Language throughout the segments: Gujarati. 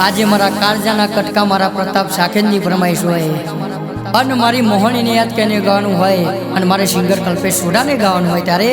આજે મારા કાળજાના કટકા મારા પ્રતાપ શાખેની ફરમાઈશ હોય અને મારી મોહણીને યાદ કરીને ગાવાનું હોય અને મારે સિંગર કલ્પેશ સોઢાને ગાવાનું હોય ત્યારે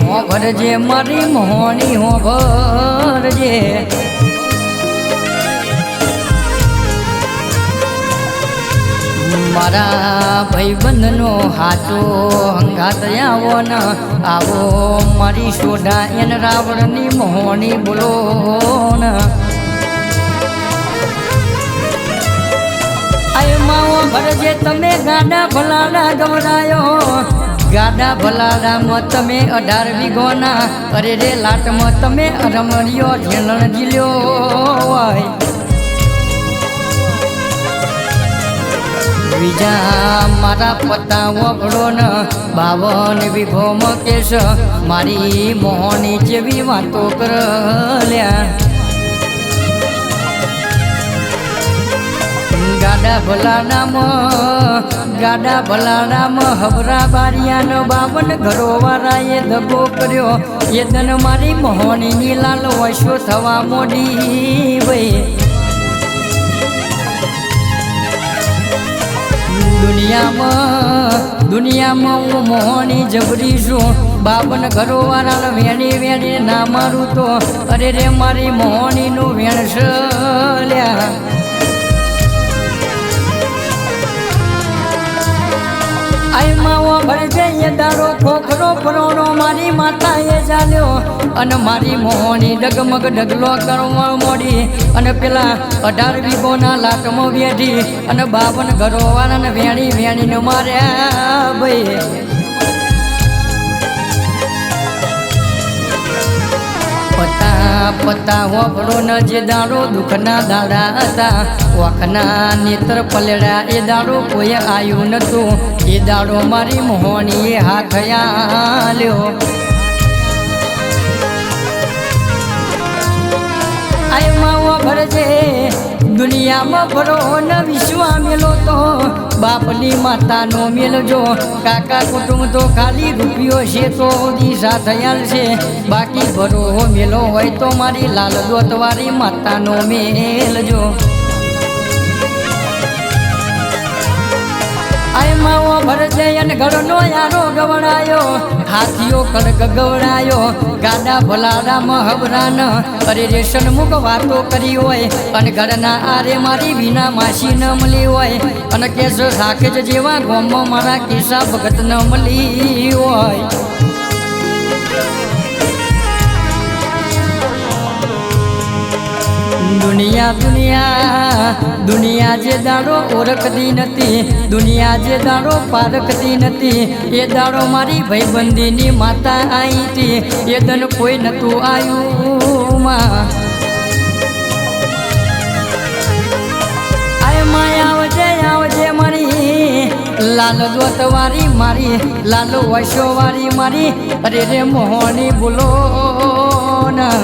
હોભરજે મારી મોહણી હોભરજે મારા ભાઈબંધનો હાચો હંગાત આવો ન આવો મારી સોઢા એન રાવણની મોહણી બોલો ન આયમાં ભરજે તમે ગાડા ભલાડા ગવડાયો ગાડા ભલાડામાં તમે 18 વીઘોના અરે રે લાટમાં તમે રમણીયો ઝેલણ જીલ્યો હોય બીજા મારા પતા વગડો ન 52 વીઘોમાં કેશ મારી મોહણી જેવી વાતો કરલ્યા ગાડા ભલાડામાં હબરા બારિયાનો 52 ઘરોવાળાએ દગો કર્યો એ દન મારી મોહણીની લાલ વશો થવા મોડી ભાઈ દુનિયામાં હું મોહણી જબરી છું 52 ઘરોવાળા વેણી ના મારું તો અરે રે મારી મોહણીનું વેણ લ્યા આયમાવો ભરજે એ દાડો ખોખરો પરોણો મારી માતાએ ચાલ્યો અને મારી મોહણી ડગમગ ડગલો કરવા મોડી અને પેલા 18 વીઘોના લાટમાં વેઠી અને 52 ઘરોવાળાને વેણીને માર્યા ભાઈ પતા હોબળો ન જે દાડો દુઃખના દાડા હતા વખના નેત્ર પલડા એ દાડો કોઈ આવ્યું નતું એ દાડો મારી મોહણીએ હાથ આલ્યો આયમાં ભરજે દુનિયામાં ભરો ન વિશ્વા મેલો તો બાપની માતાનો મેલજો કાકા કુટુંબ તો ખાલી રૂપિયો છે તો દિશા થયાલ છે બાકી ભરો મેલો હોય તો મારી લાલ દોતવારી માતાનો મેલજો આયમાવો ભરજે અને ઘરનો યારો ગવડાયો હાથીઓ કડક ગવડાયો ગાડા ભલાડામાં હબરાન અરે રેશન મુખ વાતો કરી હોય અને ઘરના આરે મારી વિના માસી ન મળી હોય અને કેસ રાખે જ જેવા ગોમમાં મારા કેસા ભગત ન મળી હોય દુનિયા જે દાડો ઓળખતી નથી દુનિયા જે દાડો પારખતી નથી એ દાડો મારી ભાઈબંધીની માતા આવી હતી એ દન કોઈ નતું આવ્યું માં આવજે મારી લાલ દોતવારી મારી લાલ વશોવારી મારી અરે રે મોહણી બોલો ના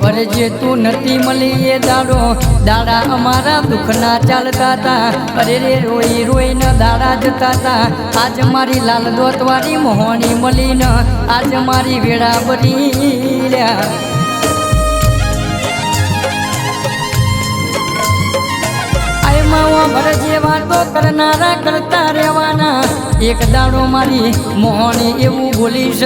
ભરજે તું નથી મળી એ દાડા અમારા દુઃખના ચાલતા હતા અરે રે રોઈ ન દાડા જતા હતા આજ મારી લાલ દોતવારી મોહણી મળી ન આજ મારી વેળા બની ભરજે વાતો કરનારા કરતા રહેવાના એક દાડો મારી મોહણી એવું બોલીશ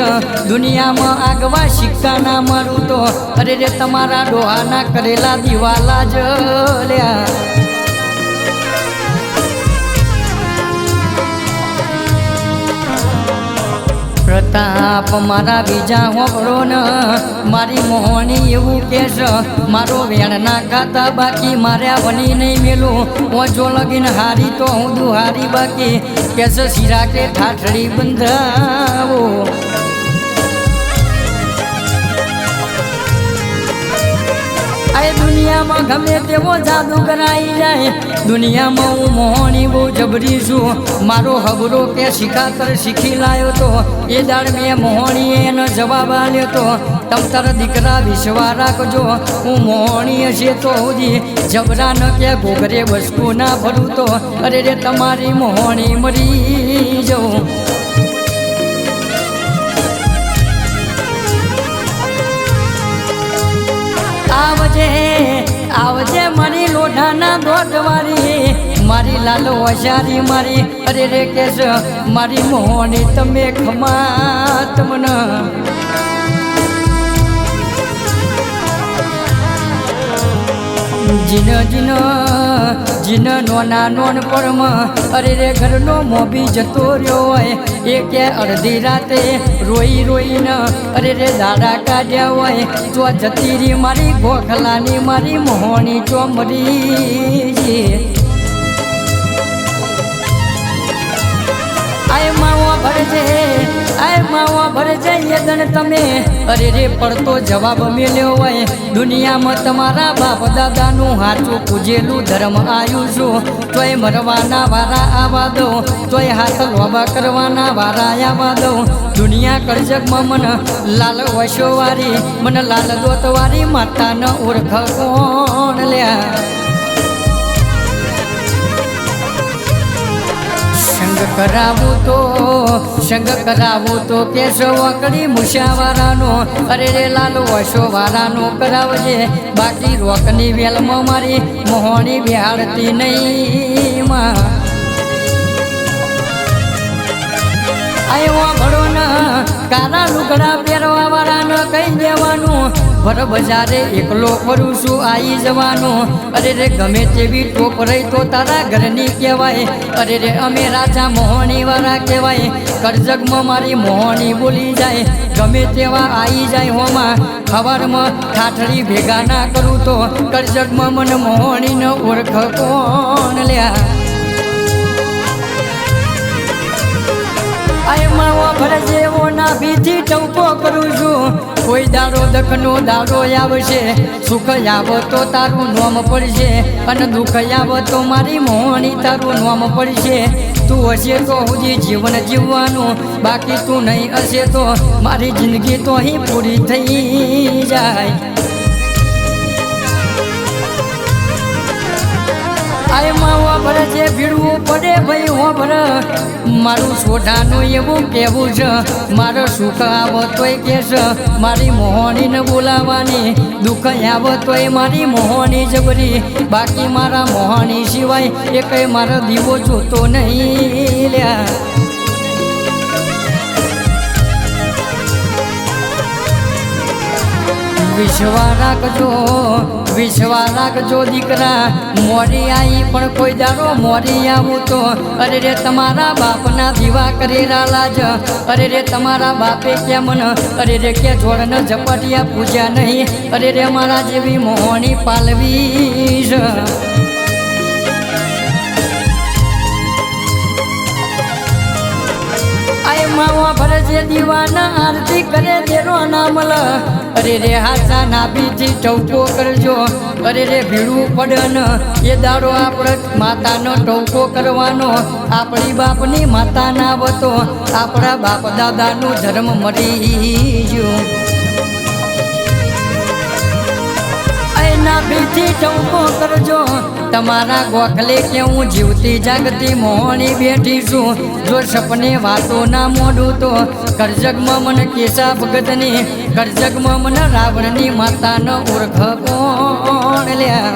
દુનિયામાં આગવા સિક્કા ના મારું તો અરે રે તમારા ડોહાના કરેલા દિવાલા જ લ્યા પ્રતાપ મારા બીજા હોબળો ન મારી મોહણી એવું કેશ મારો વેણ ના ખાતા બાકી માર્યા વની નહીં મેલું ઓજો લગીન હારી તો હું દુહારી બાકી કેસ શીરા કે ઠાઠડી બંધાવો આ દુનિયામાં ગમે તેવો જાદુ કરાઈ જાય દુનિયામાં હું મોહણી બહુ જબરી છું મારો હબરો કે શિખાતર શીખી લાયો તો એ દાડ મેં મોહણીએ એનો જવાબ આલ્યો તો તમ તારા દીકરા વિશ્વા રાખજો હું મોહણી હશે તો સુધી જબરા ન કે ઘોઘરે વસ્તુ ના ભરું તો અરે રે તમારી મોહણી મરી જવું આવજે મારી લોઢાના દોઢવારી મારી લાલો હોશિયારી મારી અરે રે કેશ મારી મોહણી તમે ખમા તમને જીન નોના નોન પરમ અરે રે ઘરનો મોભી જતો રહ્યો હોય એ કે અડધી રાતે રોઈ રોઈને અરે રે દાડા કાઢ્યા હોય તો જતી રી મારી ગોખલાની મારી મોહણી ચોમરી આય માવો ભરજે યદન તમે અરે રે પડતો જવાબ મેલ્યો હોય દુનિયામાં તમારા બાપ દાદાનું હાચું પૂજેલું ધર્મ આવ્યું છું તોય મરવાના વારા આવા દો તોય હાથ લોબા કરવાના વારા આવા દો દુનિયા કરજગમાં મન લાલ વશોવારી મને લાલ દોતવારી માતા ન ઓળખ કોણ લ્યા સંગ કરાવું તો કેશો વકડી મુશાવારાનો અરે રે લાલો વશો વારાનો કરાવજે બાકી રોકની વેલમાં મારી મોહણી બિહાડતી નહીં માં આવ્યો ભળો ન કારા લુગડા પહેરવા વાળા ન કઈ દેવાનું ભર બજારે એકલો ફરું છું આવી જવાનું અરે રે ગમે તેવી ટોપ રહી તો તારા ઘરની કહેવાય અરે રે અમે રાજા મોહણી વાળા કહેવાય કરજગમાં મારી મોહણી બોલી જાય ગમે તેવા આવી જાય હોમાં ખબરમાં ઠાઠડી ભેગા ના કરું તો કરજગમાં મને મોહણી ન ઓળખ કોણ લ્યા આયમાં ભરજે એવો ના બીજી ટવકો કરું છું કોઈ દાડો દખનો દાડો આવશે સુખ આવો તો તારું નોમ પડશે અને દુઃખ આવો તો મારી મોહણી તારું નોમ પડશે તું હશે તો સુધી જીવન જીવવાનું બાકી તું નહીં હશે તો મારી જિંદગી તો અહીં પૂરી થઈ જાય આયમાં ભરજે ભીડવું પડે ભાઈ હોભર મારું સોઢાનું એવું કહેવું છે મારો સુખ આવો તોય કેશ મારી મોહણીને બોલાવાની દુઃખ આવો તોય મારી મોહણી જબરી બાકી મારા મોહણી સિવાય એ કઈ મારો દીવો જોતો નહીં લ્યા વિશ્વા રાખજો દીકરા મોરી આવી પણ કોઈ દાડો મોરી આવું તો અરે રે તમારા બાપના દીવા કરેલા લાજ અરે રે તમારા બાપે કેમ ન અરે રે કે જોડને ઝપટિયા પૂજ્યા નહીં અરે રે મારા જેવી મોહણી પાલવી છે આયમાં ભરજે દીવાના આરતી કરે તેરો નામલ અરે રે હાથા નાભીથી ટવકો કરજો અરે રે ભીડવું પડે ન એ દાડો આપણે માતાનો ટવકો કરવાનો આપણી બાપની માતા ના વતો આપણા બાપ દાદાનું ધર્મ મરી ગયું એના બીજી ટવકો કરજો તમારા ગોખલે કે હું જીવતી જાગતી મોહણી બેઠી છું જો સપને વાતો ના મોડું તો કરજગમાં મને કેશા ભગતની કરજગમાં મને રાવણની માતા ન ઓળખ કોણ લ્યા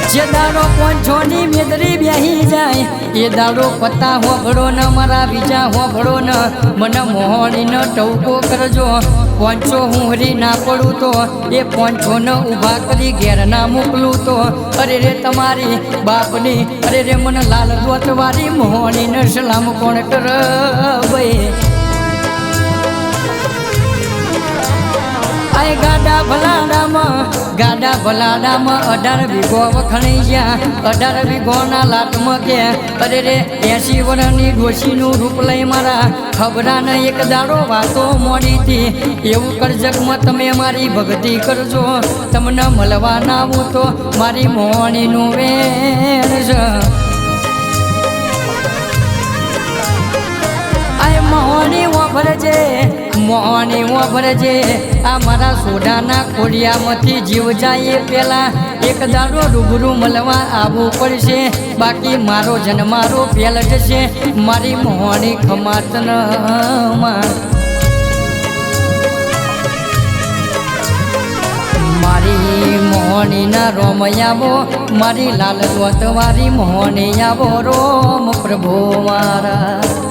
જે દાડો પોંછોની મેદરી બેહી જાય એ દાડો પતા હોભળો ન મારા બીજા હોભળો ન મને મોહણી ન ટવકો કરજો પોંચો હું હરી ના પડું તો એ પોંચો ન ઊભા કરી ઘેર ના મોકલું તો અરે રે તમારી બાપની અરે રે મને લાલ દોતવારી મોહની ન સલામ કોણ કર ભાઈ આય ગાડા ભલાડામાં 18 વીઘો વખણાઈ ગયા 18 વીઘોના લાટમાં કે અરે રે 80 વર્ષની ડોશીનું રૂપ લઈ મારા ખબરાને એક દાડો વાતો મોડી હતી એવું કરજકમાં તમે મારી ભક્તિ કરજો તમને મળવા ના આવું તો મારી મોહણીનું વેણ છે આય મોહણી વાભરજે આ મારા સોડાના ખોડિયામાંથી જીવ જાય પેલા એક દાડો રૂબરૂ મળવા આવવું પડશે બાકી મારો જન્મારો ફેલ જશે મારી મોહણી ખમાતનમાં મારી મોહણીના રોમ આવો મારી લાલ દોતવારી મોહણી આવો રોમ પ્રભુ મારા